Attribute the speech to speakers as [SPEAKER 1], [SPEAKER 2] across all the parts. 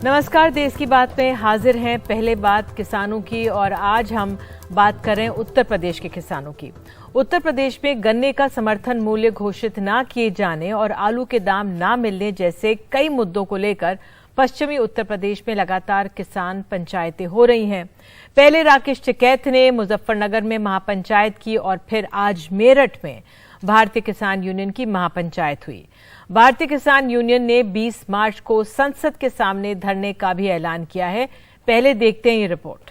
[SPEAKER 1] नमस्कार, देश की बात में हाजिर हैं। पहले बात किसानों की और आज हम बात कर रहे हैं उत्तर प्रदेश के किसानों की। उत्तर प्रदेश में गन्ने का समर्थन मूल्य घोषित ना किए जाने और आलू के दाम ना मिलने जैसे कई मुद्दों को लेकर पश्चिमी उत्तर प्रदेश में लगातार किसान पंचायतें हो रही हैं। पहले राकेश टिकैत ने मुजफ्फरनगर में महापंचायत की और फिर आज मेरठ में भारतीय किसान यूनियन की महापंचायत हुई। भारतीय किसान यूनियन ने 20 मार्च को संसद के सामने धरने का भी ऐलान किया है। पहले देखते हैं ये रिपोर्ट।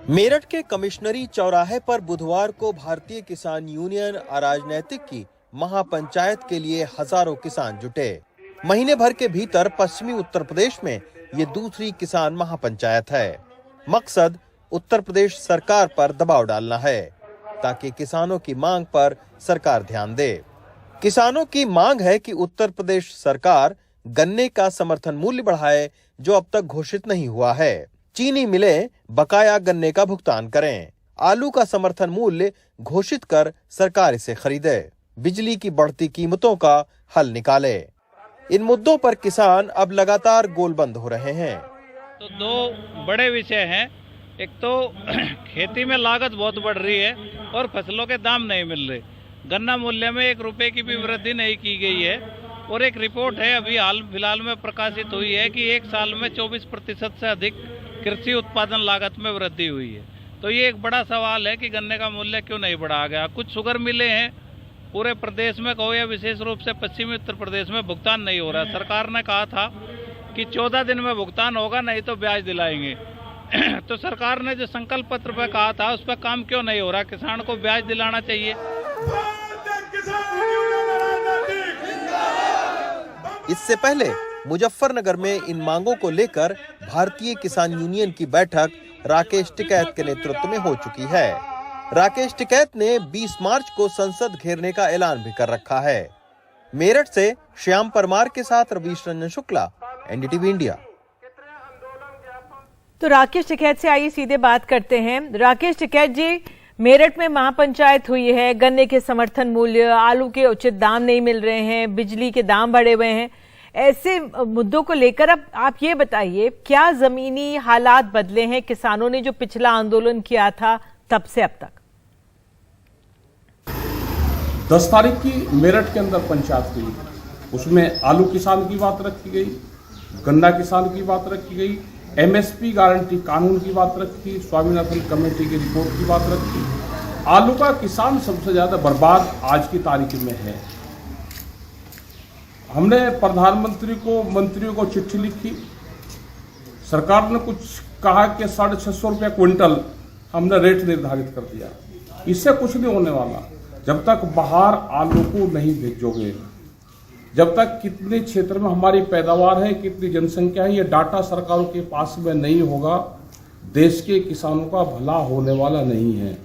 [SPEAKER 2] मेरठ के कमिश्नरी चौराहे पर बुधवार को भारतीय किसान यूनियन अराजनैतिक की महापंचायत के लिए हजारों किसान जुटे। महीने भर के भीतर पश्चिमी उत्तर प्रदेश में ये दूसरी किसान महापंचायत है। मकसद उत्तर प्रदेश सरकार पर दबाव डालना है ताकि किसानों की मांग पर सरकार ध्यान दे। किसानों की मांग है कि उत्तर प्रदेश सरकार गन्ने का समर्थन मूल्य बढ़ाए जो अब तक घोषित नहीं हुआ है। चीनी मिलें बकाया गन्ने का भुगतान करें। आलू का समर्थन मूल्य घोषित कर सरकार इसे खरीदे। बिजली की बढ़ती कीमतों का हल निकाले। इन मुद्दों पर किसान अब लगातार गोलबंद हो रहे हैं।
[SPEAKER 3] तो दो बड़े विषय हैं। एक तो खेती में लागत बहुत बढ़ रही है और फसलों के दाम नहीं मिल रहे। गन्ना मूल्य में 1 रुपए की भी वृद्धि नहीं की गई है। और एक रिपोर्ट है अभी हाल फिलहाल में प्रकाशित हुई है कि एक साल में 24% से अधिक कृषि उत्पादन लागत में वृद्धि हुई है। तो ये एक बड़ा सवाल है कि गन्ने का मूल्य क्यों नहीं बढ़ाया गया। कुछ शुगर मिले हैं पूरे प्रदेश में कहो या विशेष रूप से पश्चिमी उत्तर प्रदेश में भुगतान नहीं हो रहा। सरकार ने कहा था कि 14 दिन में भुगतान होगा, नहीं तो ब्याज दिलाएंगे। तो सरकार ने जो संकल्प पत्र पे कहा था उस पर काम क्यों नहीं हो रहा। किसान को ब्याज दिलाना चाहिए।
[SPEAKER 2] इससे पहले मुजफ्फरनगर में इन मांगों को लेकर भारतीय किसान यूनियन की बैठक राकेश टिकैत के नेतृत्व में हो चुकी है। राकेश टिकैत ने 20 मार्च को संसद घेरने का ऐलान भी कर रखा है। मेरठ से श्याम परमार के साथ रवीश रंजन शुक्ला, एनडीटीवी इंडिया।
[SPEAKER 1] तो राकेश टिकैत से आइए सीधे बात करते हैं। राकेश टिकैत जी, मेरठ में महापंचायत हुई है। गन्ने के समर्थन मूल्य, आलू के उचित दाम नहीं मिल रहे हैं, बिजली के दाम बढ़े हुए हैं। ऐसे मुद्दों को लेकर अब आप ये बताइए, क्या जमीनी हालात बदले हैं किसानों ने जो पिछला आंदोलन किया था तब से अब तक?
[SPEAKER 4] 10 तारीख की मेरठ के अंदर पंचायत हुई, उसमें आलू किसान की बात रखी गई, गन्ना किसान की बात रखी गई, एमएसपी गारंटी कानून की बात रखी, स्वामीनाथन कमेटी की रिपोर्ट की बात रखी। आलू का किसान सबसे ज्यादा बर्बाद आज की तारीख में है। हमने प्रधानमंत्री को, मंत्रियों को चिट्ठी लिखी। सरकार ने कुछ कहा कि 650 रुपया क्विंटल हमने रेट निर्धारित कर दिया। इससे कुछ नहीं होने वाला जब तक बाहर आलू को नहीं भेजोगे, जब तक कितने क्षेत्र में हमारी पैदावार है, कितनी जनसंख्या है, ये डाटा सरकारों के पास में नहीं होगा, देश के किसानों का भला होने वाला नहीं है।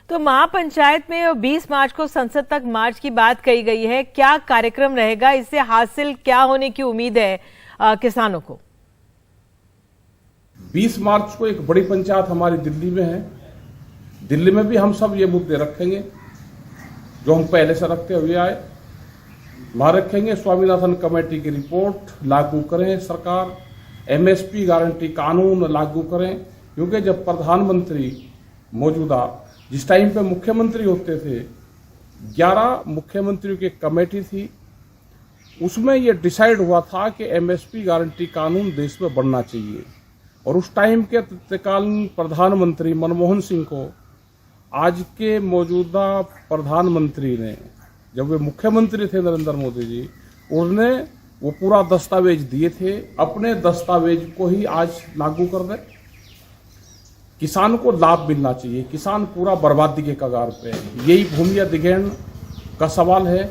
[SPEAKER 1] तो महापंचायत में 20 मार्च को संसद तक मार्च की बात कही गई है। क्या कार्यक्रम रहेगा? इससे हासिल क्या होने की उम्मीद है किसानों को?
[SPEAKER 4] 20 मार्च को एक बड़ी पंचायत हमारी दिल्ली में है। दिल्ली में भी हम सब ये मुद्दे रखेंगे जो हम पहले से रखते हुए आए। वहां रखेंगे स्वामीनाथन कमेटी की रिपोर्ट लागू करें, सरकार एमएसपी गारंटी कानून लागू करें। क्योंकि जब प्रधानमंत्री मौजूदा जिस टाइम पे मुख्यमंत्री होते थे, 11 मुख्यमंत्रियों की कमेटी थी, उसमें ये डिसाइड हुआ था कि एमएसपी गारंटी कानून देश में बनना चाहिए। और उस टाइम के तत्कालीन प्रधानमंत्री मनमोहन सिंह को आज के मौजूदा प्रधानमंत्री ने, जब वे मुख्यमंत्री थे नरेंद्र मोदी जी, उन्होंने वो पूरा दस्तावेज दिए थे। अपने दस्तावेज को ही आज लागू कर दे। किसान को लाभ मिलना चाहिए। किसान पूरा बर्बादी के कगार पे है। यही भूमि अधिग्रहण का सवाल है।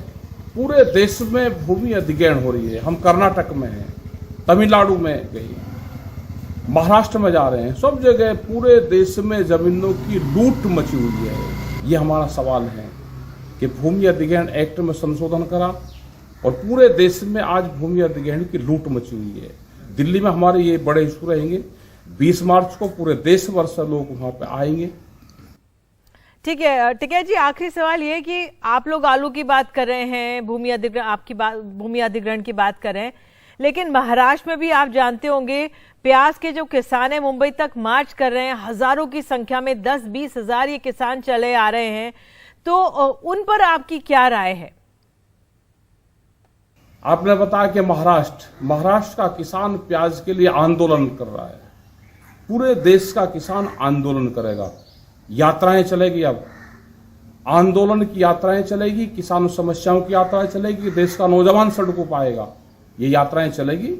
[SPEAKER 4] पूरे देश में भूमि अधिग्रहण हो रही है। हम कर्नाटक में हैं, तमिलनाडु में गए, महाराष्ट्र में जा रहे हैं, सब जगह पूरे देश में जमीनों की लूट मची हुई है। ये हमारा सवाल है कि भूमि अधिग्रहण एक्ट में संशोधन करा और पूरे देश में आज भूमि अधिग्रहण की लूट मची हुई है। दिल्ली में हमारे ये बड़े इशू रहेंगे। 20 मार्च को पूरे देश भर से लोग वहां पे आएंगे।
[SPEAKER 1] ठीक है टिकैत जी, आखिरी सवाल ये कि आप लोग आलू की बात कर रहे हैं, भूमि अधिग्रहण की बात कर रहे हैं, लेकिन महाराष्ट्र में भी आप जानते होंगे प्याज के जो किसान हैं मुंबई तक मार्च कर रहे हैं, हजारों की संख्या में 10-20 हजार ये किसान चले आ रहे हैं, तो उन पर आपकी क्या राय है?
[SPEAKER 4] आपने बताया कि महाराष्ट्र का किसान प्याज के लिए आंदोलन कर रहा है। पूरे देश का किसान आंदोलन करेगा, यात्राएं चलेगी, अब आंदोलन की यात्राएं चलेगी, किसान समस्याओं की यात्राएं चलेगी, देश का नौजवान सड़कों पर आएगा, ये यात्राएं चलेगी,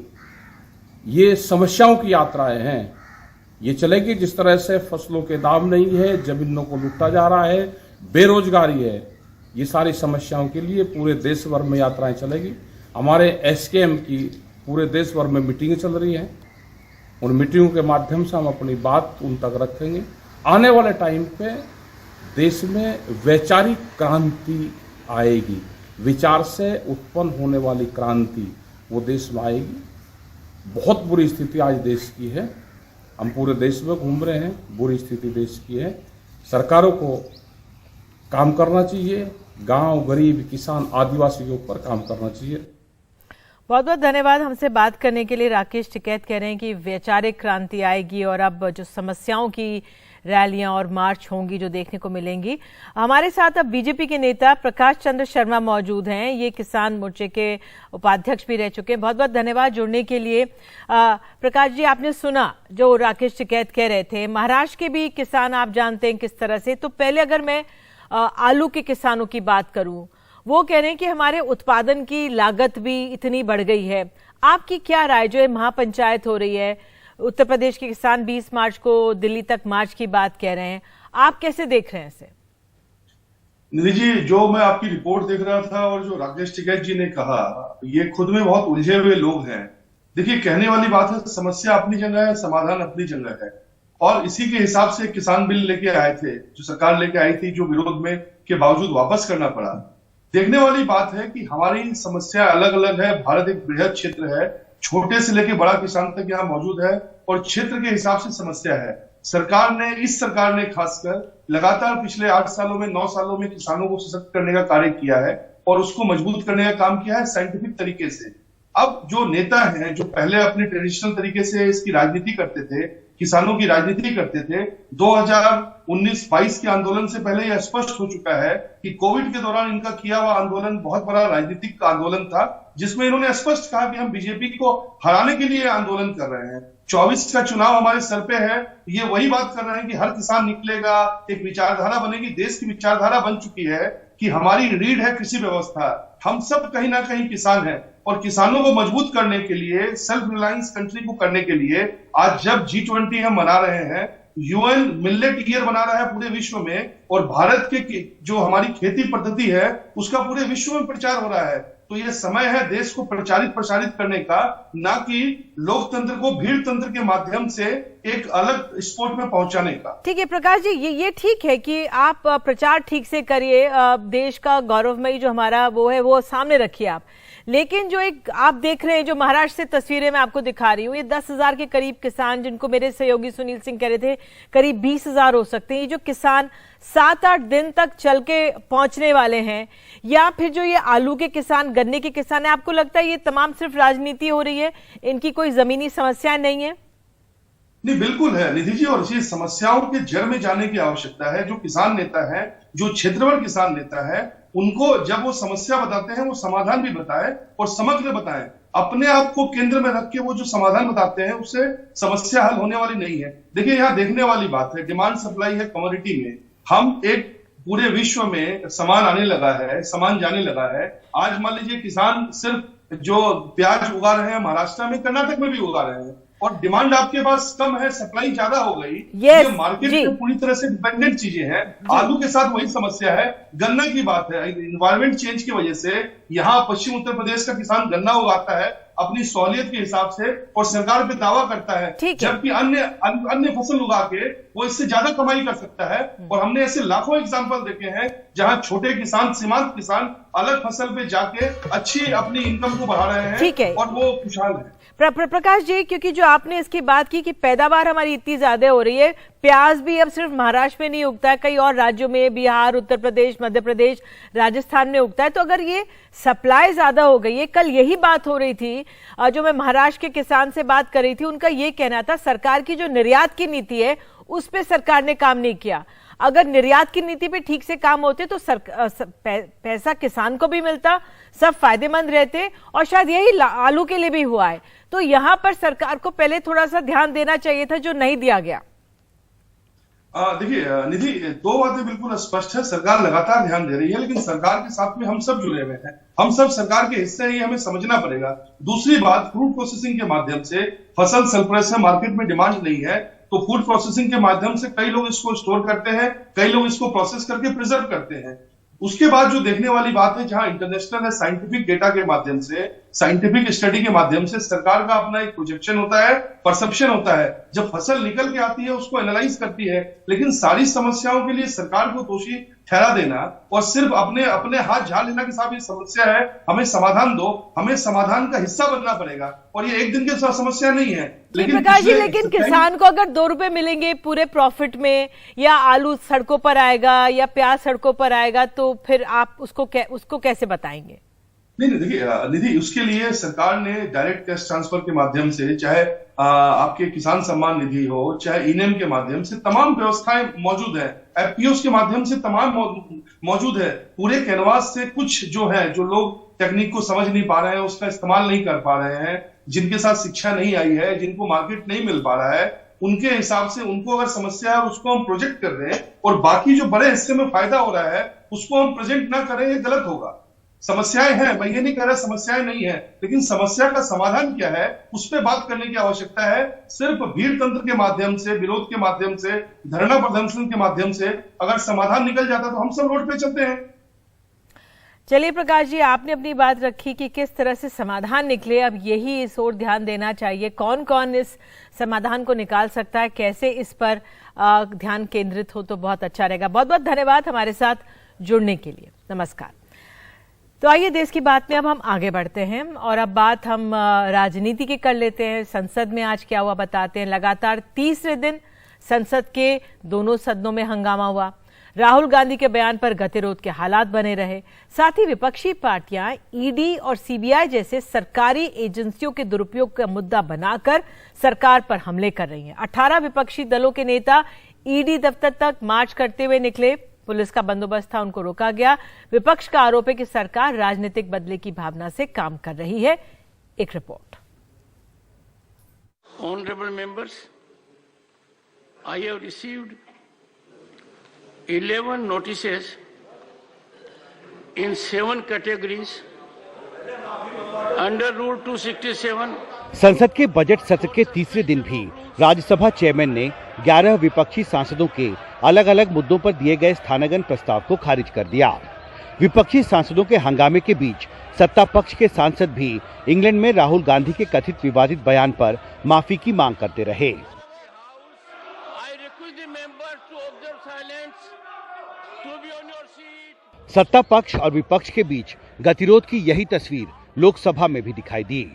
[SPEAKER 4] ये समस्याओं की यात्राएं हैं, ये चलेगी। जिस तरह से फसलों के दाम नहीं है, जमीनों को लूटा जा रहा है, बेरोजगारी है, ये सारी समस्याओं के लिए पूरे देश भर में यात्राएं चलेगी। हमारे एसकेएम की पूरे देश भर में मीटिंगें चल रही हैं, उन मीटिंगों के माध्यम से हम अपनी बात उन तक रखेंगे। आने वाले टाइम पे देश में वैचारिक क्रांति आएगी, विचार से उत्पन्न होने वाली क्रांति वो देश में आएगी। बहुत बुरी स्थिति आज देश की है, हम पूरे देश में घूम रहे हैं, बुरी स्थिति देश की है। सरकारों को काम करना चाहिए, गांव, गरीब, किसान, आदिवासी के ऊपर काम करना चाहिए।
[SPEAKER 1] बहुत बहुत धन्यवाद हमसे बात करने के लिए। राकेश टिकैत कह रहे हैं कि वैचारिक क्रांति आएगी और अब जो समस्याओं की रैलियां और मार्च होंगी जो देखने को मिलेंगी। हमारे साथ अब बीजेपी के नेता प्रकाश चंद्र शर्मा मौजूद हैं, ये किसान मोर्चे के उपाध्यक्ष भी रह चुके हैं। बहुत बहुत धन्यवाद जुड़ने के लिए। प्रकाश जी, आपने सुना जो राकेश टिकैत कह रहे थे, महाराष्ट्र के भी किसान आप जानते हैं किस तरह से। तो पहले अगर मैं आलू के किसानों की बात करूं, वो कह रहे हैं कि हमारे उत्पादन की लागत भी इतनी बढ़ गई है। आपकी क्या राय, जो महापंचायत हो रही है, उत्तर प्रदेश के किसान 20 मार्च को दिल्ली तक मार्च की बात कह रहे हैं, आप कैसे देख रहे हैं इसे?
[SPEAKER 5] निधि जी, जो मैं आपकी रिपोर्ट देख रहा था और जो राकेश टिकैत जी ने कहा, ये खुद में बहुत उलझे हुए लोग हैं। देखिए, कहने वाली बात है, समस्या अपनी जगह है, समाधान अपनी जगह है, और इसी के हिसाब से किसान बिल लेके आए थे, जो सरकार लेके आई थी, जो विरोध में के बावजूद वापस करना पड़ा। देखने वाली बात है कि हमारी समस्या अलग अलग है। भारत एक बृहद क्षेत्र है, छोटे से लेकर बड़ा किसान तक यहाँ मौजूद है, और क्षेत्र के हिसाब से समस्या है। इस सरकार ने खासकर लगातार पिछले 8 सालों में, 9 सालों में किसानों को सशक्त करने का कार्य किया है और उसको मजबूत करने का काम किया है साइंटिफिक तरीके से। अब जो नेता हैं, जो पहले अपने ट्रेडिशनल तरीके से इसकी राजनीति करते थे, किसानों की राजनीति करते थे, 2019-22 के आंदोलन से पहले यह स्पष्ट हो चुका है कि कोविड के दौरान इनका किया हुआ आंदोलन बहुत बड़ा राजनीतिक आंदोलन था, जिसमें इन्होंने स्पष्ट कहा कि हम बीजेपी को हराने के लिए आंदोलन कर रहे हैं। 24 का चुनाव हमारे सर पे है, ये वही बात कर रहे हैं कि हर किसान निकलेगा, एक विचारधारा बनेगी। देश की विचारधारा बन चुकी है कि हमारी रीढ़ है कृषि व्यवस्था, हम सब कहीं ना कहीं किसान हैं, और किसानों को मजबूत करने के लिए, सेल्फ रिलायंस कंट्री को करने के लिए आज जब G20 हम मना रहे हैं, यूएन मिलेट ईयर बना रहा है पूरे विश्व में, और भारत के जो हमारी खेती पद्धति है उसका पूरे विश्व में प्रचार हो रहा है, तो ये समय है देश को प्रसारित करने का, ना कि लोकतंत्र को भीड़ तंत्र के माध्यम से एक अलग स्पोर्ट में पहुंचाने का।
[SPEAKER 1] ठीक है प्रकाश जी, ये ठीक है कि आप प्रचार ठीक से करिए, देश का गौरवमयी जो हमारा वो है वो सामने रखिए आप, लेकिन जो एक आप देख रहे हैं, जो महाराष्ट्र से तस्वीरें मैं आपको दिखा रही हूँ, ये 10,000 के करीब किसान, जिनको मेरे सहयोगी सुनील सिंह कह रहे थे करीब 20,000 हो सकते हैं, ये जो किसान 7-8 दिन तक चल के पहुंचने वाले हैं, या फिर जो ये आलू के किसान, गन्ने के किसान है, आपको लगता है ये तमाम सिर्फ राजनीति हो रही है, इनकी कोई जमीनी समस्या नहीं है?
[SPEAKER 5] नहीं, बिल्कुल है निधि जी, और इसी समस्याओं के जड़ में जाने की आवश्यकता है। जो किसान नेता है, जो क्षेत्रवार किसान नेता है, उनको जब वो समस्या बताते हैं, वो समाधान भी बताए और समग्र बताएं। अपने आप को केंद्र में रख के वो जो समाधान बताते हैं, उससे समस्या हल होने वाली नहीं है। देखिए, यहाँ देखने वाली बात है, डिमांड सप्लाई है कमोडिटी में। हम एक पूरे विश्व में सामान आने लगा है, सामान जाने लगा है। आज मान लीजिए किसान सिर्फ जो प्याज उगा रहे हैं महाराष्ट्र में, कर्नाटक में भी उगा रहे हैं, और डिमांड आपके पास कम है, सप्लाई ज्यादा हो गई। ये मार्केट में पूरी तरह से डिपेंडेंट चीजें हैं। आलू के साथ वही समस्या है, गन्ना की बात है। इन्वायरमेंट चेंज की वजह से यहाँ पश्चिम उत्तर प्रदेश का किसान गन्ना उगाता है अपनी सहूलियत के हिसाब से, और सरकार पे दावा करता है, जबकि अन्य फसल उगा के वो इससे ज्यादा कमाई कर सकता है। और हमने ऐसे लाखों एग्जांपल देखे हैं जहां छोटे किसान, सीमांत किसान अलग फसल पे जाके अच्छी अपनी इनकम को बढ़ा रहे हैं।
[SPEAKER 1] ठीक है।
[SPEAKER 5] और वो खुशहाल है।
[SPEAKER 1] प्रकाश जी, क्योंकि जो आपने इसकी बात की कि पैदावार हमारी इतनी ज्यादा हो रही है, प्याज भी अब सिर्फ महाराष्ट्र में नहीं उगता है, कई और राज्यों में, बिहार, उत्तर प्रदेश, मध्य प्रदेश, राजस्थान में उगता है। तो अगर ये सप्लाई ज्यादा हो गई है, कल यही बात हो रही थी, जो मैं महाराष्ट्र के किसान से बात कर रही थी, उनका ये कहना था सरकार की जो निर्यात की नीति है उस पर सरकार ने काम नहीं किया। अगर निर्यात की नीति पे ठीक से काम होते तो पैसा किसान को भी मिलता, सब फायदेमंद रहते, और शायद यही आलू के लिए भी हुआ है। तो यहां पर सरकार को पहले थोड़ा सा ध्यान देना चाहिए था, जो नहीं दिया गया।
[SPEAKER 5] देखिए निधि, दो बातें बिल्कुल स्पष्ट है। सरकार लगातार ध्यान दे रही है, लेकिन सरकार के साथ में हम सब जुड़े हुए हैं, हम सब सरकार के हिस्से हैं, ये हमें समझना पड़ेगा। दूसरी बात, फूड प्रोसेसिंग के माध्यम से फसल सरप्लस है, मार्केट में डिमांड नहीं है, तो फूड प्रोसेसिंग के माध्यम से कई लोग इसको स्टोर करते हैं, कई लोग इसको प्रोसेस करके प्रिजर्व करते हैं। उसके बाद जो देखने वाली बात है, जहां इंटरनेशनल है, साइंटिफिक डेटा के माध्यम से, साइंटिफिक स्टडी के माध्यम से सरकार का अपना एक प्रोजेक्शन होता है, परसेप्शन होता है। जब फसल निकल के आती है उसको एनालाइज करती है, लेकिन सारी समस्याओं के लिए सरकार को दोषी ठहरा देना और सिर्फ अपने हाथ झाड़ लेना कि साहब ये समस्या है, हमें समाधान दो, हमें समाधान का हिस्सा बनना पड़ेगा। और ये एक दिन की समस्या नहीं है।
[SPEAKER 1] प्रकाश जी, लेकिन किसान को अगर 2 रुपए मिलेंगे पूरे प्रॉफिट में, या आलू सड़कों पर आएगा या प्याज सड़कों पर आएगा, तो फिर आप उसको कैसे बताएंगे?
[SPEAKER 5] नहीं, देखिए निधि, उसके लिए सरकार ने डायरेक्ट कैश ट्रांसफर के माध्यम से, चाहे आपके किसान सम्मान निधि हो, चाहे इनेम के माध्यम से, तमाम व्यवस्थाएं मौजूद है, एफपीओ के माध्यम से तमाम मौजूद है। पूरे कैनवास से कुछ जो है, जो लोग टेक्निक को समझ नहीं पा रहे हैं, उसका इस्तेमाल नहीं कर पा रहे हैं, जिनके साथ शिक्षा नहीं आई है, जिनको मार्केट नहीं मिल पा रहा है, उनके हिसाब से उनको अगर समस्या है उसको हम प्रोजेक्ट कर रहे हैं, और बाकी जो बड़े हिस्से में फायदा हो रहा है उसको हम प्रेजेंट ना करें, ये गलत होगा। समस्याएं हैं, मैं ये नहीं कह रहा समस्याएं नहीं है, लेकिन समस्या का समाधान क्या है उस पर बात करने की आवश्यकता है। सिर्फ भीड़ तंत्र के माध्यम से, विरोध के माध्यम से, धरना प्रदर्शन के माध्यम से अगर समाधान निकल जाता तो हम सब रोड पे चलते हैं।
[SPEAKER 1] चलिए प्रकाश जी, आपने अपनी बात रखी कि किस तरह से समाधान निकले, अब यही इस ओर ध्यान देना चाहिए। कौन कौन इस समाधान को निकाल सकता है, कैसे इस पर ध्यान केंद्रित हो तो बहुत अच्छा रहेगा। बहुत बहुत धन्यवाद हमारे साथ जुड़ने के लिए। नमस्कार। तो आइए देश की बात में अब हम आगे बढ़ते हैं, और अब बात हम राजनीति की कर लेते हैं। संसद में आज क्या हुआ बताते हैं। लगातार तीसरे दिन संसद के दोनों सदनों में हंगामा हुआ। राहुल गांधी के बयान पर गतिरोध के हालात बने रहे। साथ ही विपक्षी पार्टियां ईडी और सीबीआई जैसे सरकारी एजेंसियों के दुरुपयोग का मुद्दा बनाकर सरकार पर हमले कर रही हैं। 18 विपक्षी दलों के नेता ईडी दफ्तर तक मार्च करते हुए निकले। पुलिस का बंदोबस्त था, उनको रोका गया। विपक्ष का आरोप है कि सरकार राजनीतिक बदले की भावना से काम कर रही है। एक report.
[SPEAKER 6] Honorable members, I have received 11 notices in 7 categories under Rule 267.
[SPEAKER 7] संसद के बजट सत्र के तीसरे दिन भी राज्यसभा चेयरमैन ने 11 विपक्षी सांसदों के अलग अलग मुद्दों पर दिए गए स्थानांतरण प्रस्ताव को खारिज कर दिया। विपक्षी सांसदों के हंगामे के बीच सत्ता पक्ष के सांसद भी इंग्लैंड में राहुल गांधी के कथित विवादित बयान पर माफी की मांग करते रहे। सत्ता पक्ष और विपक्ष के बीच गतिरोध की यही तस्वीर लोकसभा में भी दिखाई दी।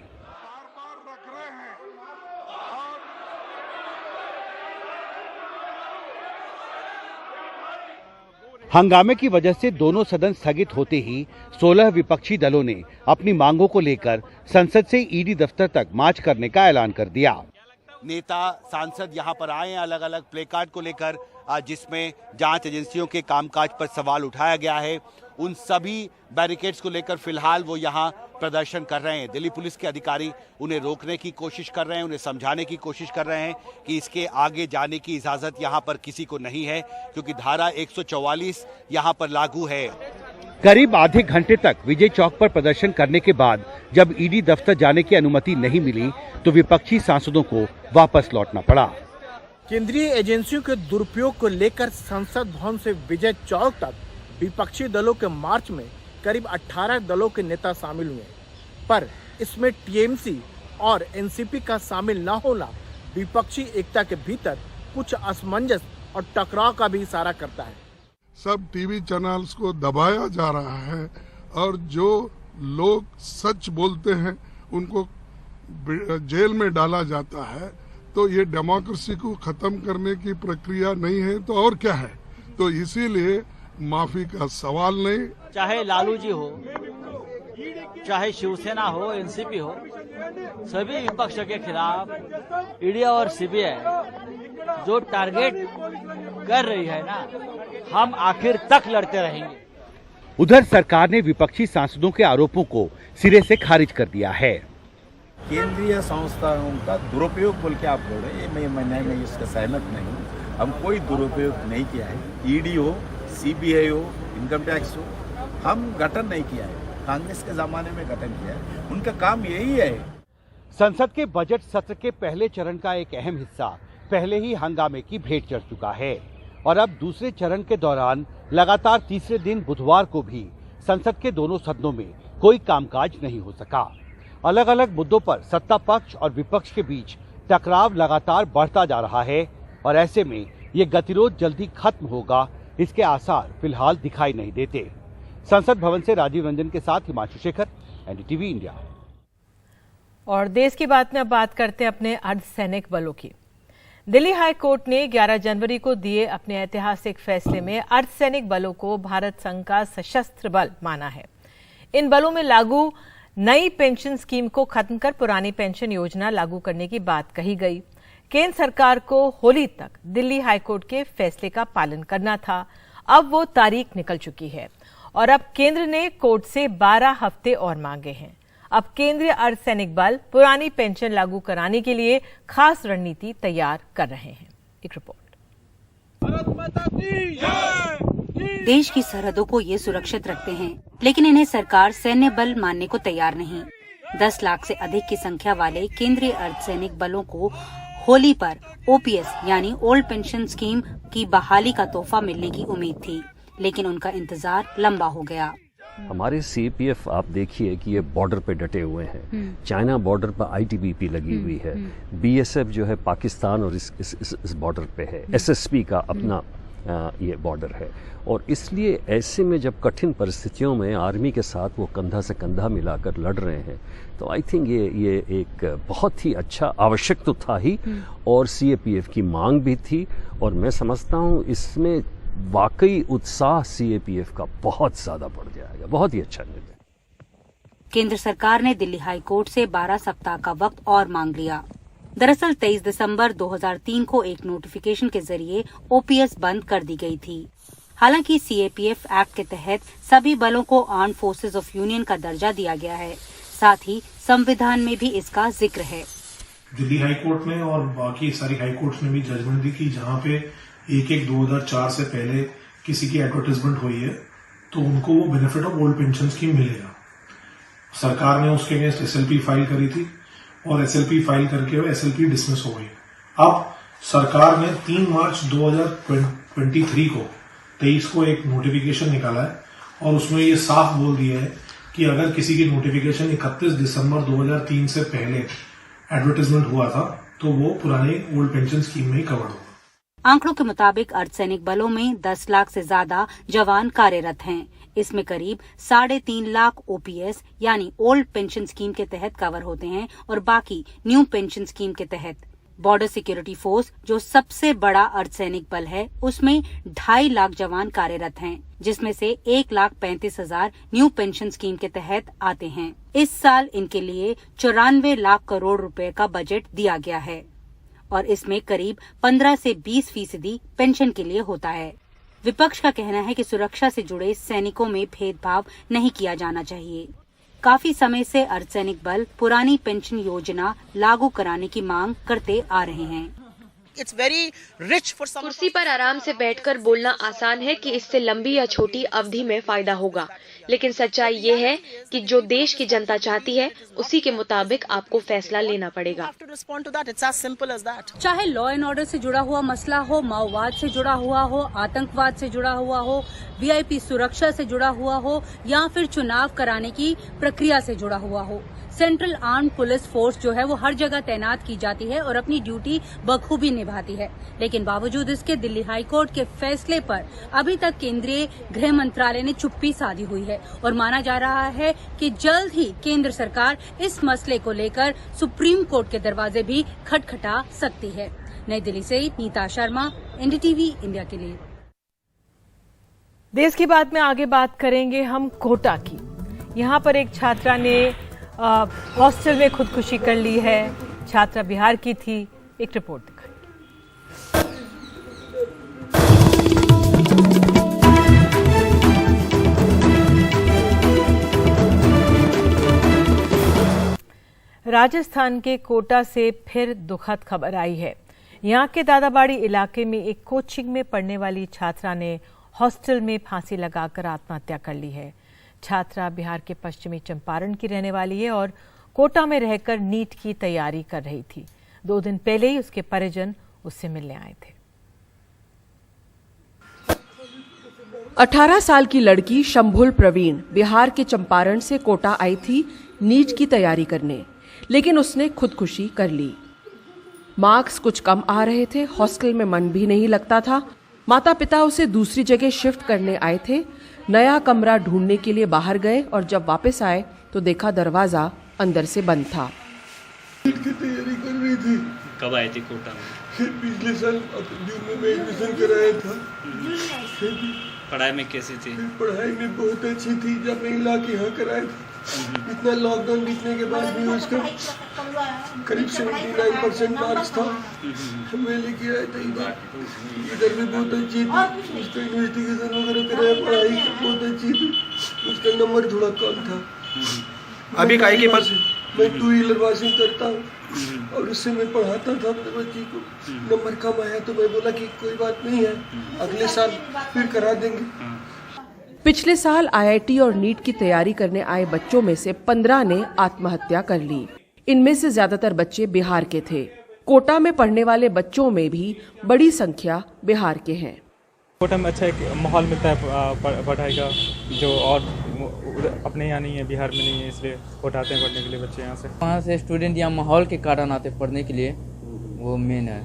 [SPEAKER 7] हंगामे की वजह से दोनों सदन स्थगित होते ही 16 विपक्षी दलों ने अपनी मांगों को लेकर संसद से ईडी दफ्तर तक मार्च करने का ऐलान कर दिया। नेता सांसद यहां पर आए हैं अलग अलग प्ले कार्ड को लेकर, जिसमें जांच एजेंसियों के कामकाज पर सवाल उठाया गया है। उन सभी बैरिकेड्स को लेकर फिलहाल वो यहाँ प्रदर्शन कर रहे हैं। दिल्ली पुलिस के अधिकारी उन्हें रोकने की कोशिश कर रहे हैं, उन्हें समझाने की कोशिश कर रहे हैं कि इसके आगे जाने की इजाजत यहाँ पर किसी को नहीं है, क्योंकि धारा 144 यहाँ पर लागू है। करीब आधे घंटे तक विजय चौक पर प्रदर्शन करने के बाद जब ईडी दफ्तर जाने की अनुमति नहीं मिली तो विपक्षी सांसदों को वापस लौटना पड़ा।
[SPEAKER 8] केंद्रीय एजेंसियों के दुरुपयोग को लेकर संसद भवन से विजय चौक तक विपक्षी दलों के मार्च में करीब 18 दलों के नेता शामिल हुए, पर इसमें टीएमसी और एनसीपी का शामिल न होना विपक्षी एकता के भीतर कुछ असमंजस और टकराव का भी इशारा करता है।
[SPEAKER 9] सब टीवी चैनल्स को दबाया जा रहा है और जो लोग सच बोलते हैं उनको जेल में डाला जाता है। तो ये डेमोक्रेसी को खत्म करने की प्रक्रिया नहीं है तो और क्या है। तो इसीलिए माफी का सवाल नहीं।
[SPEAKER 10] चाहे लालू जी हो, चाहे शिवसेना हो, एनसीपी हो, सभी विपक्ष के खिलाफ ईडी और सीबीआई जो टारगेट कर रही है ना, हम आखिर तक लड़ते रहेंगे।
[SPEAKER 7] उधर सरकार ने विपक्षी सांसदों के आरोपों को सिरे से खारिज कर दिया है।
[SPEAKER 11] केंद्रीय संस्थाओं का दुरुपयोग बोल के आप बोल रहे हैं, मैं इसका सहमत नहीं हूँ। हम कोई दुरुपयोग नहीं किया है। ईडी हो, सीबीआई हो, इनकम टैक्स हो, हम गठन नहीं किया है। कांग्रेस के जमाने में गठन किया है, उनका काम यही है।
[SPEAKER 7] संसद के बजट सत्र के पहले चरण का एक अहम हिस्सा पहले ही हंगामे की भेंट चढ़ चुका है और अब दूसरे चरण के दौरान लगातार तीसरे दिन बुधवार को भी संसद के दोनों सदनों में कोई कामकाज नहीं हो सका। अलग अलग मुद्दों पर सत्ता पक्ष और विपक्ष के बीच टकराव लगातार बढ़ता जा रहा है और ऐसे में ये गतिरोध जल्दी खत्म होगा, इसके आसार फिलहाल दिखाई नहीं देते। संसद भवन से राजीव रंजन के साथ हिमांशु शेखर, एनडीटीवी इंडिया।
[SPEAKER 1] और देश की बात में अब बात करते हैं अपने अर्धसैनिक बलों की। दिल्ली हाई कोर्ट ने 11 जनवरी को दिए अपने ऐतिहासिक फैसले में अर्धसैनिक बलों को भारत संघ का सशस्त्र बल माना है। इन बलों में लागू नई पेंशन स्कीम को खत्म कर पुरानी पेंशन योजना लागू करने की बात कही गई। केंद्र सरकार को होली तक दिल्ली हाईकोर्ट के फैसले का पालन करना था। अब वो तारीख निकल चुकी है और अब केंद्र ने कोर्ट से 12 हफ्ते और मांगे हैं। अब केंद्रीय अर्धसैनिक बल पुरानी पेंशन लागू कराने के लिए खास रणनीति तैयार कर रहे हैं। एक रिपोर्ट।
[SPEAKER 12] देश की सरहदों को ये सुरक्षित रखते हैं, लेकिन इन्हें सरकार सैन्य बल मानने को तैयार नहीं। 10 लाख से अधिक की संख्या वाले केंद्रीय अर्धसैनिक बलों को होली पर ओपीएस यानी ओल्ड पेंशन स्कीम की बहाली का तोहफा मिलने की उम्मीद थी, लेकिन उनका इंतजार लंबा हो गया।
[SPEAKER 13] हमारे सीएपीएफ आप देखिए कि ये बॉर्डर पे डटे हुए हैं। चाइना बॉर्डर पर आईटीबीपी लगी हुई है। बीएसएफ जो है पाकिस्तान और इस बॉर्डर पे है। एसएसपी का अपना ये बॉर्डर है और इसलिए ऐसे में जब कठिन परिस्थितियों में आर्मी के साथ वो कंधा से कंधा मिलाकर लड़ रहे हैं तो आई थिंक ये एक बहुत ही अच्छा आवश्यक तो था ही और सीएपीएफ की मांग भी थी और मैं समझता हूँ इसमें वाकई उत्साह सीएपीएफ का बहुत ज्यादा बढ़ जाएगा। बहुत ही अच्छा निर्णय।
[SPEAKER 12] केंद्र सरकार ने दिल्ली हाई कोर्ट से 12 सप्ताह का वक्त और मांग लिया। दरअसल 23 दिसंबर 2003 को एक नोटिफिकेशन के जरिए ओपीएस बंद कर दी गई थी। हालांकि सीएपीएफ एक्ट के तहत सभी बलों को आर्म्ड फोर्सेज ऑफ यूनियन का दर्जा दिया गया है। साथ ही संविधान में भी इसका जिक्र है।
[SPEAKER 14] दिल्ली हाई कोर्ट ने और बाकी सारी हाई कोर्ट ने भी जजमेंट दी कि जहां पे 1/1/2004 से पहले किसी की एडवर्टाइजमेंट हुई है तो उनको वो benefit of old pension scheme मिलेगा। सरकार ने उसके अगेंस्ट एसएलपी फाइल करी थी और एसएलपी फाइल करके एसएलपी डिसमिस हो गई। अब सरकार ने 3 मार्च 2023 को एक नोटिफिकेशन निकाला है और उसमें ये साफ बोल दिया है कि अगर किसी की नोटिफिकेशन 31 दिसंबर 2003 से पहले एडवर्टाइजमेंट हुआ था तो वो पुराने ओल्ड पेंशन स्कीम में ही कवर्ड होगा।
[SPEAKER 12] आंकड़ों के मुताबिक अर्धसैनिक बलों में 10 लाख से ज्यादा जवान कार्यरत हैं। इसमें करीब 3.5 लाख ओपीएस यानी ओल्ड पेंशन स्कीम के तहत कवर होते हैं और बाकी न्यू पेंशन स्कीम के तहत। बॉर्डर सिक्योरिटी फोर्स जो सबसे बड़ा अर्धसैनिक बल है उसमें 2.5 लाख जवान कार्यरत हैं, जिसमें से 1,35,000 न्यू पेंशन स्कीम के तहत आते हैं। इस साल इनके लिए 94 लाख करोड़ रुपए का बजट दिया गया है और इसमें करीब 15 से 20% पेंशन के लिए होता है। विपक्ष का कहना है कि सुरक्षा से जुड़े सैनिकों में भेदभाव नहीं किया जाना चाहिए। काफी समय से अर्धसैनिक बल पुरानी पेंशन योजना लागू कराने की मांग करते आ रहे हैं।
[SPEAKER 15] कुर्सी पर आराम से बैठकर बोलना आसान है कि इससे लंबी या छोटी अवधि में फायदा होगा, लेकिन सच्चाई ये है कि जो देश की जनता चाहती है उसी के मुताबिक आपको फैसला लेना पड़ेगा।
[SPEAKER 12] चाहे लॉ एंड ऑर्डर से जुड़ा हुआ मसला हो, माओवाद से जुड़ा हुआ हो, आतंकवाद से जुड़ा हुआ हो, वीआईपी सुरक्षा से जुड़ा हुआ हो या फिर चुनाव कराने की प्रक्रिया से जुड़ा हुआ हो, सेंट्रल आर्म्ड पुलिस फोर्स जो है वो हर जगह तैनात की जाती है और अपनी ड्यूटी बखूबी निभाती है। लेकिन बावजूद इसके दिल्ली हाईकोर्ट के फैसले पर अभी तक केंद्रीय गृह मंत्रालय ने चुप्पी साधी हुई है और माना जा रहा है कि जल्द ही केंद्र सरकार इस मसले को लेकर सुप्रीम कोर्ट के दरवाजे भी खटखटा सकती है। नई दिल्ली से नीता शर्मा, एनडीटीवी इंडिया के लिए।
[SPEAKER 1] देश की बात में आगे बात करेंगे हम कोटा की। यहाँ पर एक छात्रा ने हॉस्टल में खुदकुशी कर ली है। छात्रा बिहार की थी। एक रिपोर्ट दिखाई। राजस्थान के कोटा से फिर दुखद खबर आई है। यहाँ के दादाबाड़ी इलाके में एक कोचिंग में पढ़ने वाली छात्रा ने हॉस्टल में फांसी लगाकर आत्महत्या कर ली है। छात्रा बिहार के पश्चिमी चंपारण की रहने वाली है और कोटा में रहकर नीट की तैयारी कर रही थी। 2 दिन पहले ही उसके परिजन उससे मिलने आए थे।
[SPEAKER 16] 18 साल की लड़की शंभुल प्रवीण बिहार के चंपारण से कोटा आई थी नीट की तैयारी करने, लेकिन उसने खुदकुशी कर ली। मार्क्स कुछ कम आ रहे थे, हॉस्टल में मन भी नहीं लगता था। माता पिता उसे दूसरी जगह शिफ्ट करने आए थे। नया कमरा ढूंढने के लिए बाहर गए और जब वापस आए तो देखा दरवाजा अंदर से बंद था।
[SPEAKER 17] नीट की तैयारी कर रही थी।
[SPEAKER 18] कब आई थी कोटा में?
[SPEAKER 17] पिछले साल जून में एडमिशन कराया था।
[SPEAKER 18] पढ़ाई में कैसी थी?
[SPEAKER 17] पढ़ाई में बहुत अच्छी थी। जब मैं ला के यहाँ कराया था, इतना लॉकडाउन बीतने के बाद भी उसका करीब 79% मार्क्स था। मैं लेके आया था इधर भी बहुत अच्छी थी। उसका इन्वेस्टिगेशन वगैरह कराया, पढ़ाई बहुत अच्छी थी। उसका नंबर थोड़ा कम था।
[SPEAKER 18] अभी काहे के पास?
[SPEAKER 17] मैं 2 व्हीलर वॉशिंग करता हूँ और उससे मैं पढ़ाता था अपने बच्ची को। नंबर कम आया तो मैं बोला कि कोई बात नहीं है, अगले साल फिर करा देंगे।
[SPEAKER 16] पिछले साल आईआईटी और नीट की तैयारी करने आए बच्चों में से 15 ने आत्महत्या कर ली। इनमें से ज्यादातर बच्चे बिहार के थे। कोटा में पढ़ने वाले बच्चों में भी बड़ी संख्या बिहार के हैं।
[SPEAKER 19] कोटा में अच्छा एक माहौल मिलता है पढ़ाई का, जो और अपने यहाँ नहीं है, बिहार में नहीं है, इसलिए कोटा आते हैं पढ़ने के लिए बच्चे यहाँ से।
[SPEAKER 20] वहाँ से स्टूडेंट यहाँ माहौल के कारण आते पढ़ने के लिए, वो मेन है।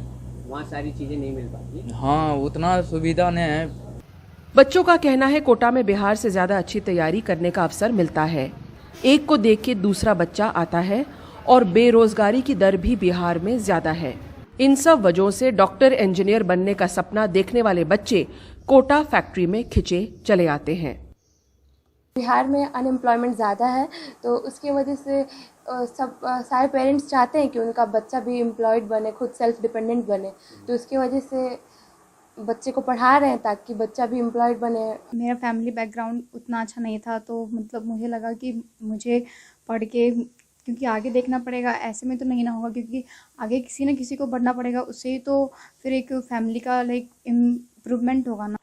[SPEAKER 21] वहाँ सारी चीजें नहीं मिल पाती।
[SPEAKER 20] हाँ, उतना सुविधा नहीं है।
[SPEAKER 16] बच्चों का कहना है कोटा में बिहार से ज्यादा अच्छी तैयारी करने का अवसर मिलता है। एक को देख के दूसरा बच्चा आता है और बेरोजगारी की दर भी बिहार में ज्यादा है। इन सब वजहों से डॉक्टर इंजीनियर बनने का सपना देखने वाले बच्चे कोटा फैक्ट्री में खिंचे चले आते हैं।
[SPEAKER 22] बिहार में अनएम्प्लॉयमेंट ज़्यादा है, तो उसकी वजह से सारे पेरेंट्स चाहते हैं कि उनका बच्चा भी एम्प्लॉयड बने, खुद सेल्फ डिपेंडेंट बने। तो उसकी वजह से बच्चे को पढ़ा रहे हैं ताकि बच्चा भी एम्प्लॉयड बने।
[SPEAKER 23] मेरा फैमिली बैकग्राउंड उतना अच्छा नहीं था, तो मतलब मुझे लगा कि मुझे पढ़ के, क्योंकि आगे देखना पड़ेगा, ऐसे में तो नहीं ना होगा, क्योंकि आगे किसी न किसी को बढ़ना पड़ेगा, उससे ही तो फिर एक फैमिली का इम्प्रूवमेंट होगा ना।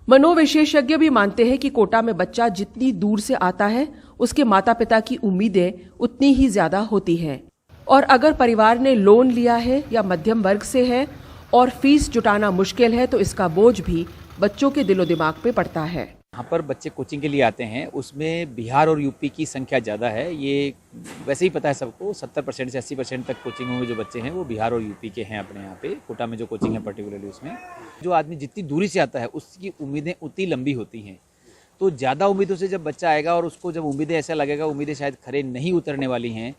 [SPEAKER 16] मनोविशेषज्ञ भी मानते हैं कि कोटा में बच्चा जितनी दूर से आता है, उसके माता पिता की उम्मीदें उतनी ही ज्यादा होती हैं। और अगर परिवार ने लोन लिया है या मध्यम वर्ग से है और फीस जुटाना मुश्किल है, तो इसका बोझ भी बच्चों के दिलो दिमाग पे पड़ता है।
[SPEAKER 24] यहाँ पर बच्चे कोचिंग के लिए आते हैं, उसमें बिहार और यूपी की संख्या ज़्यादा है। ये वैसे ही पता है सबको, 70% से 80% तक कोचिंगों में जो बच्चे हैं वो बिहार और यूपी के हैं। अपने यहाँ पे कोटा में जो कोचिंग है पर्टिकुलरली, उसमें जो आदमी जितनी दूरी से आता है उसकी उम्मीदें उतनी लंबी होती हैं। तो ज़्यादा उम्मीदों से जब बच्चा आएगा और उसको जब उम्मीदें ऐसा लगेगा उम्मीदें शायद खरे नहीं उतरने वाली हैं,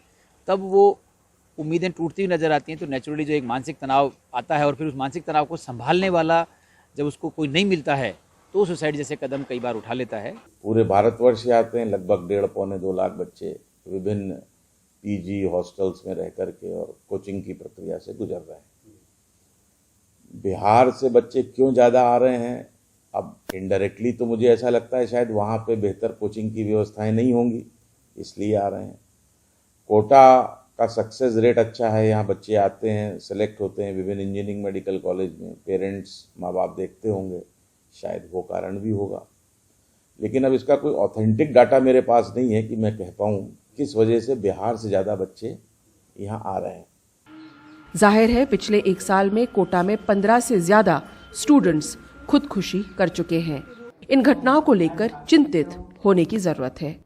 [SPEAKER 24] तब वो उम्मीदें टूटती हुई नजर आती हैं। तो नेचुरली जो एक मानसिक तनाव आता है और फिर उस मानसिक तनाव को संभालने वाला जब उसको कोई नहीं मिलता है तो सुसाइड जैसे कदम कई बार उठा लेता है।
[SPEAKER 11] पूरे भारतवर्ष से आते हैं लगभग 1.5-2 लाख बच्चे विभिन्न पीजी हॉस्टल्स में रह करके और कोचिंग की प्रक्रिया से गुजर रहे हैं। बिहार से बच्चे क्यों ज़्यादा आ रहे हैं, अब इनडायरेक्टली तो मुझे ऐसा लगता है शायद वहाँ पे बेहतर कोचिंग की व्यवस्थाएं नहीं होंगी, इसलिए आ रहे हैं। कोटा का सक्सेस रेट अच्छा है, यहाँ बच्चे आते हैं, सेलेक्ट होते हैं विभिन्न इंजीनियरिंग मेडिकल कॉलेज में। पेरेंट्स माँ बाप देखते होंगे, शायद वो कारण भी होगा। लेकिन अब इसका कोई ऑथेंटिक डाटा मेरे पास नहीं है कि मैं कह पाऊँ किस वजह से बिहार से ज़्यादा बच्चे यहाँ आ रहे हैं।
[SPEAKER 16] जाहिर है पिछले 1 साल में कोटा में 15 से ज्यादा स्टूडेंट्स खुदकुशी कर चुके हैं। इन घटनाओं को लेकर चिंतित होने की जरूरत है।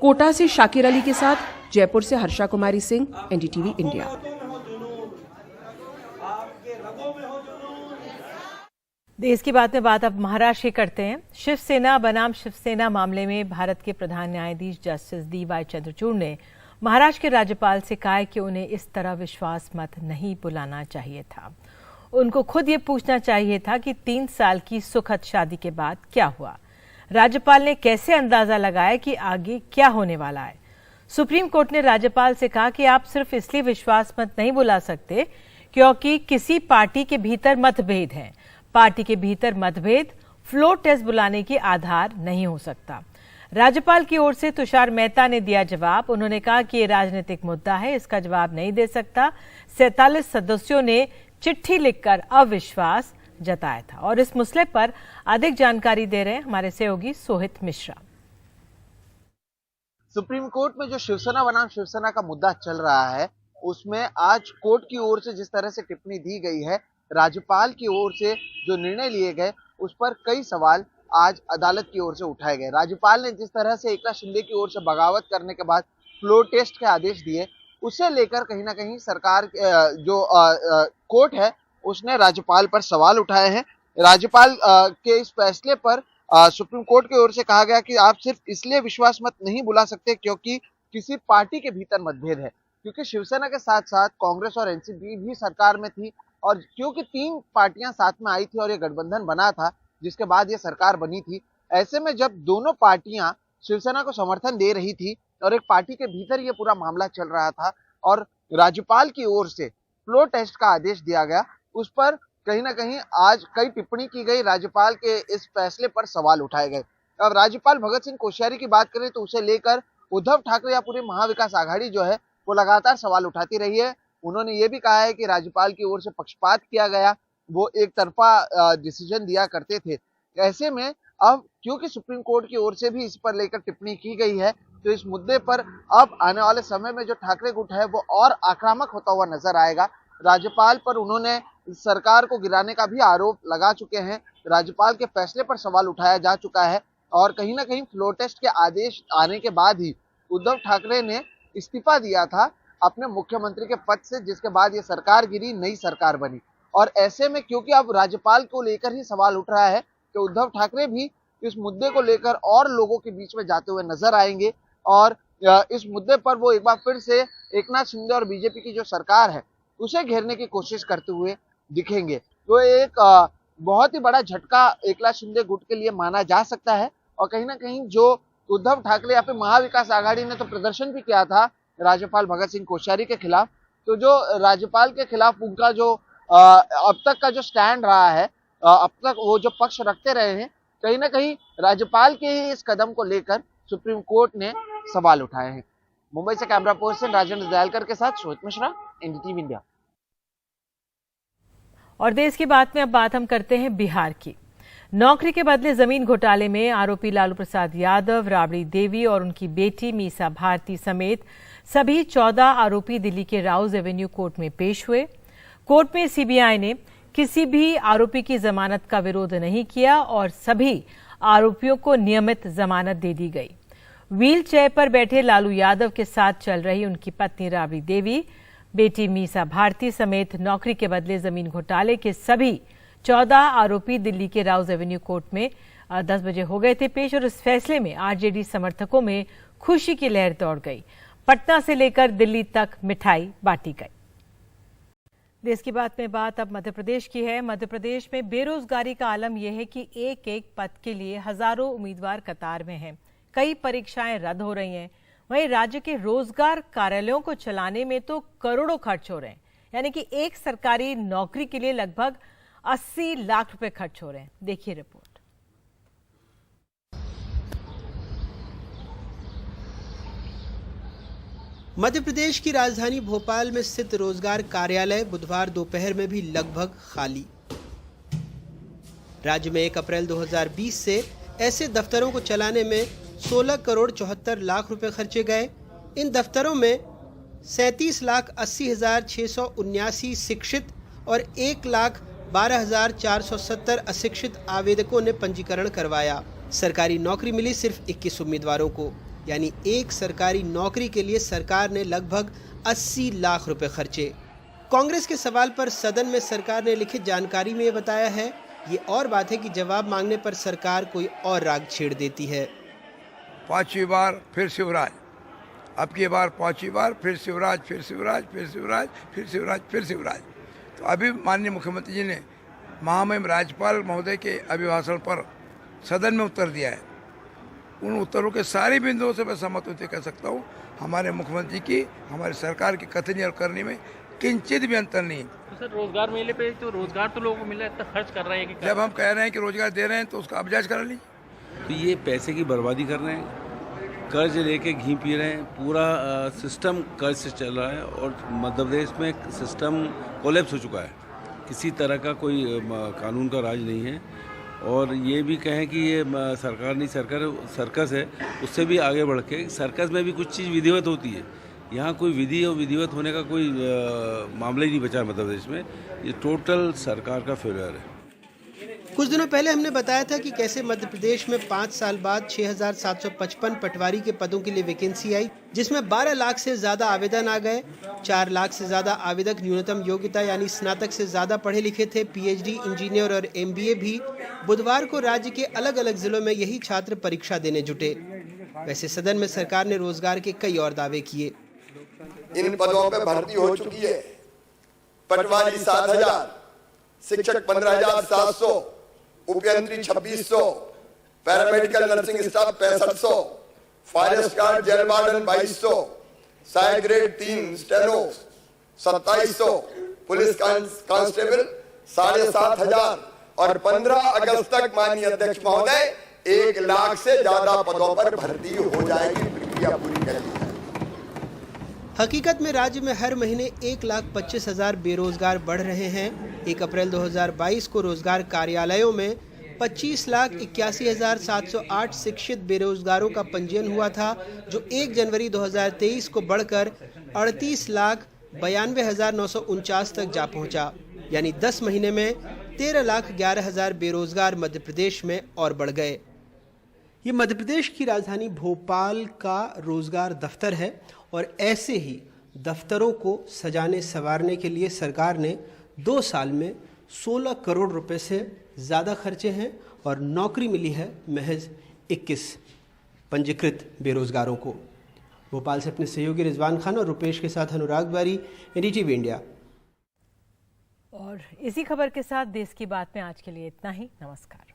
[SPEAKER 16] कोटा से शाकिर अली के साथ जयपुर से हर्षा कुमारी सिंह, एनडीटीवी इंडिया।
[SPEAKER 1] देश की बात में बात अब महाराष्ट्र की करते हैं। शिवसेना बनाम शिवसेना मामले में भारत के प्रधान न्यायाधीश जस्टिस DY चंद्रचूड़ ने महाराष्ट्र के राज्यपाल से कहा है कि उन्हें इस तरह विश्वास मत नहीं बुलाना चाहिए था। उनको खुद ये पूछना चाहिए था कि 3 साल की सुखद शादी के बाद क्या हुआ। राज्यपाल ने कैसे अंदाजा लगाया कि आगे क्या होने वाला है। सुप्रीम कोर्ट ने राज्यपाल से कहा कि आप सिर्फ इसलिए विश्वास मत नहीं बुला सकते क्योंकि किसी पार्टी के भीतर मतभेद हैं। पार्टी के भीतर मतभेद फ्लोर टेस्ट बुलाने की आधार नहीं हो सकता। राज्यपाल की ओर से तुषार मेहता ने दिया जवाब। उन्होंने कहा कि ये राजनीतिक मुद्दा है, इसका जवाब नहीं दे सकता। 47 सदस्यों ने चिट्ठी लिखकर अविश्वास जताया था। और इस मसले पर अधिक जानकारी दे रहे हैं हमारे सहयोगी सोहित मिश्रा।
[SPEAKER 2] सुप्रीम कोर्ट में जो शिवसेना बनाम शिवसेना का मुद्दा चल रहा है, उसमें आज कोर्ट की ओर से जिस तरह से टिप्पणी दी गई है, राज्यपाल की ओर से जो निर्णय लिए गए, उस पर कई सवाल आज अदालत की ओर से उठाए गए। राज्यपाल ने जिस तरह से एकनाथ शिंदे की ओर से बगावत करने के बाद फ्लोर टेस्ट के आदेश दिए, उसे लेकर कहीं ना कहीं सरकार जो कोर्ट है उसने राज्यपाल पर सवाल उठाए हैं। राज्यपाल के इस फैसले पर सुप्रीम कोर्ट की ओर से कहा गया कि आप सिर्फ इसलिए विश्वास मत नहीं बुला सकते क्योंकि किसी पार्टी के भीतर मतभेद है, क्योंकि शिवसेना के साथ साथ कांग्रेस और एनसीपी भी सरकार में थी और क्योंकि 3 पार्टियां साथ में आई थी और ये गठबंधन बना था जिसके बाद ये सरकार बनी थी। ऐसे में जब दोनों पार्टियां शिवसेना को समर्थन दे रही थी और एक पार्टी के भीतर ये पूरा मामला चल रहा था और राज्यपाल की ओर से फ्लोर टेस्ट का आदेश दिया गया, उस पर कहीं ना कहीं आज कई टिप्पणी की गई। राज्यपाल के इस फैसले पर सवाल उठाए गए। अब राज्यपाल भगत सिंह कोश्यारी की बात करें तो उसे लेकर उद्धव ठाकरे या पूरी महाविकास आघाड़ी जो है वो लगातार सवाल उठाती रही है। उन्होंने ये भी कहा है कि राज्यपाल की ओर से पक्षपात किया गया, वो एक तरफा डिसीजन दिया करते थे। ऐसे में अब क्योंकि सुप्रीम कोर्ट की ओर से भी इस पर लेकर टिप्पणी की गई है, तो इस मुद्दे पर अब आने वाले समय में जो ठाकरे गुट है वो और आक्रामक होता हुआ नजर आएगा। राज्यपाल पर उन्होंने सरकार को गिराने का भी आरोप लगा चुके हैं। राज्यपाल के फैसले पर सवाल उठाया जा चुका है और कहीं ना कहीं फ्लोर टेस्ट के आदेश आने के बाद ही उद्धव ठाकरे ने इस्तीफा दिया था अपने मुख्यमंत्री के पद से, जिसके बाद ये सरकार गिरी, नई सरकार बनी। और ऐसे में क्योंकि अब राज्यपाल को लेकर ही सवाल उठ रहा है कि उद्धव ठाकरे भी इस मुद्दे को लेकर और लोगों के बीच में जाते हुए नजर आएंगे और इस मुद्दे पर वो एक बार फिर से एकनाथ शिंदे और बीजेपी की जो सरकार है उसे घेरने की कोशिश करते हुए दिखेंगे। तो एक बहुत ही बड़ा झटका एकनाथ शिंदे गुट के लिए माना जा सकता है और कहीं ना कहीं जो उद्धव ठाकरे या फिर महाविकास आघाड़ी ने तो प्रदर्शन भी किया था राज्यपाल भगत सिंह कोश्यारी के खिलाफ, तो जो राज्यपाल के खिलाफ उनका जो अब तक का जो स्टैंड रहा है, अब तक वो जो पक्ष रखते रहे हैं, कहीं ना कहीं राज्यपाल के इस कदम को लेकर सुप्रीम कोर्ट ने सवाल उठाए हैं। मुंबई से कैमरा पर्सन राजेंद्र दयालकर के साथ सोहित मिश्रा, एनडीटीवी इंडिया।
[SPEAKER 1] और देश की बात में अब बात हम करते हैं बिहार की। नौकरी के बदले जमीन घोटाले में आरोपी लालू प्रसाद यादव, राबड़ी देवी और उनकी बेटी मीसा भारती समेत सभी 14 आरोपी दिल्ली के राउज एवेन्यू कोर्ट में पेश हुए। कोर्ट में सीबीआई ने किसी भी आरोपी की जमानत का विरोध नहीं किया और सभी आरोपियों को नियमित जमानत दे दी गई। व्हील चेयर पर बैठे लालू यादव के साथ चल रही उनकी पत्नी राबड़ी देवी, बेटी मीसा भारती समेत नौकरी के बदले जमीन घोटाले के सभी 14 आरोपी दिल्ली के राउज एवेन्यू कोर्ट में 10 बजे हो गए थे पेश और इस फैसले में आरजेडी समर्थकों में खुशी की लहर दौड़ गई। पटना से लेकर दिल्ली तक मिठाई बांटी गई। देश की बात में बात अब मध्य प्रदेश की है। मध्य प्रदेश में बेरोजगारी का आलम यह है कि एक एक पद के लिए हजारों उम्मीदवार कतार में हैं। कई परीक्षाएं रद्द हो रही हैं। वहीं राज्य के रोजगार कार्यालयों को चलाने में तो करोड़ों खर्च हो रहे हैं, यानी कि एक सरकारी नौकरी के लिए लगभग 80 लाख रुपए खर्च हो रहे हैं। देखिए रिपोर्ट।
[SPEAKER 3] मध्य प्रदेश की राजधानी भोपाल में स्थित रोजगार कार्यालय बुधवार दोपहर में भी लगभग खाली। राज्य में 1 अप्रैल 2020 से ऐसे दफ्तरों को चलाने में 16 करोड़ 74 लाख रुपए खर्चे गए। इन दफ्तरों में 37,80,679 शिक्षित और 1,12,470 अशिक्षित आवेदकों ने पंजीकरण करवाया। सरकारी नौकरी मिली सिर्फ 21 उम्मीदवारों को। यानी एक सरकारी नौकरी के लिए सरकार ने लगभग 80 लाख रुपए खर्चे। कांग्रेस के सवाल पर सदन में सरकार ने लिखित जानकारी में ये बताया है। ये और बात है कि जवाब मांगने पर सरकार कोई और राग छेड़ देती है।
[SPEAKER 4] 5वीं बार फिर शिवराज, अब की बार 5वीं बार फिर शिवराज, फिर शिवराज, फिर शिवराज, फिर शिवराज, फिर शिवराज। तो अभी माननीय मुख्यमंत्री जी ने महामहिम राज्यपाल महोदय के अभिभाषण पर सदन में उत्तर दिया है। उन उत्तरों के सारे बिंदुओं से मैं सहमत होते कह सकता हूँ। हमारे मुख्यमंत्री की, हमारी सरकार की कथनी और करनी में किंचित भी अंतर नहीं।
[SPEAKER 18] तो सर रोजगार मेले पे तो रोजगार तो लोगों को मिल रहा है, इतना खर्च कर रहे हैं कि
[SPEAKER 4] जब हम कह रहे हैं कि रोजगार दे रहे हैं तो उसका अभ्यास करा लीजिए।
[SPEAKER 5] तो ये पैसे की बर्बादी कर रहे हैं, कर्ज लेके घी पी रहे हैं। पूरा सिस्टम कर्ज से चल रहा है और मध्य प्रदेश में सिस्टम कोलैप्स हो चुका है। किसी तरह का कोई कानून का राज नहीं है। और ये भी कहें कि ये सरकार नहीं, सर्कस है, उससे भी आगे बढ़ के सर्कस में भी कुछ चीज़ विधिवत होती है। यहाँ कोई विधि और विधिवत होने का कोई मामला ही नहीं बचा है मध्य प्रदेश में। ये टोटल सरकार का फेलियर है।
[SPEAKER 3] कुछ दिनों पहले हमने बताया था कि कैसे मध्य प्रदेश में 5 साल बाद 6,755 पटवारी के पदों के लिए वैकेंसी आई, जिसमें 12 लाख से ज्यादा आवेदन आ गए। 4 लाख से ज्यादा आवेदक न्यूनतम योग्यता यानी स्नातक से ज्यादा पढ़े लिखे थे। पीएचडी, इंजीनियर और एमबीए भी। बुधवार को राज्य के अलग अलग जिलों में यही छात्र परीक्षा देने जुटे। वैसे सदन में सरकार ने रोजगार के कई और दावे किए।
[SPEAKER 6] इन पदों पर भर्ती हो चुकी है। पटवारी 7,000, शिक्षक 15,700, उपयंत्री 2,600, paramedical nursing staff 6,500, forest guard jail warden 2,200, सहायक ग्रेड 3 स्टेनो 2,700, पुलिस कांस्टेबल 7,500 और 15 अगस्त तक माननीय अध्यक्ष महोदय 1 लाख से ज्यादा पदों पर भर्ती हो जाएगी। प्रक्रिया पूरी कर ली है।
[SPEAKER 3] हकीकत में राज्य में हर महीने 1,25,000 बेरोजगार बढ़ रहे हैं। 1 अप्रैल 2022 को रोजगार कार्यालयों में 25,81,708 शिक्षित बेरोजगारों का पंजीयन हुआ था, जो 1 जनवरी 2023 को बढ़कर 38,92,949 तक जा पहुंचा। यानी 10 महीने में 13,11,000 बेरोजगार मध्य प्रदेश में और बढ़ गए। ये मध्य प्रदेश की राजधानी भोपाल का रोजगार दफ्तर है और ऐसे ही दफ्तरों को सजाने संवारने के लिए सरकार ने 2 साल में 16 करोड़ रुपए से ज़्यादा खर्चे हैं और नौकरी मिली है महज 21 पंजीकृत बेरोजगारों को। भोपाल से अपने सहयोगी रिजवान खान और रुपेश के साथ अनुराग बारी, एनडीटीवी इंडिया।
[SPEAKER 1] और इसी खबर के साथ देश की बात में आज के लिए इतना ही। नमस्कार।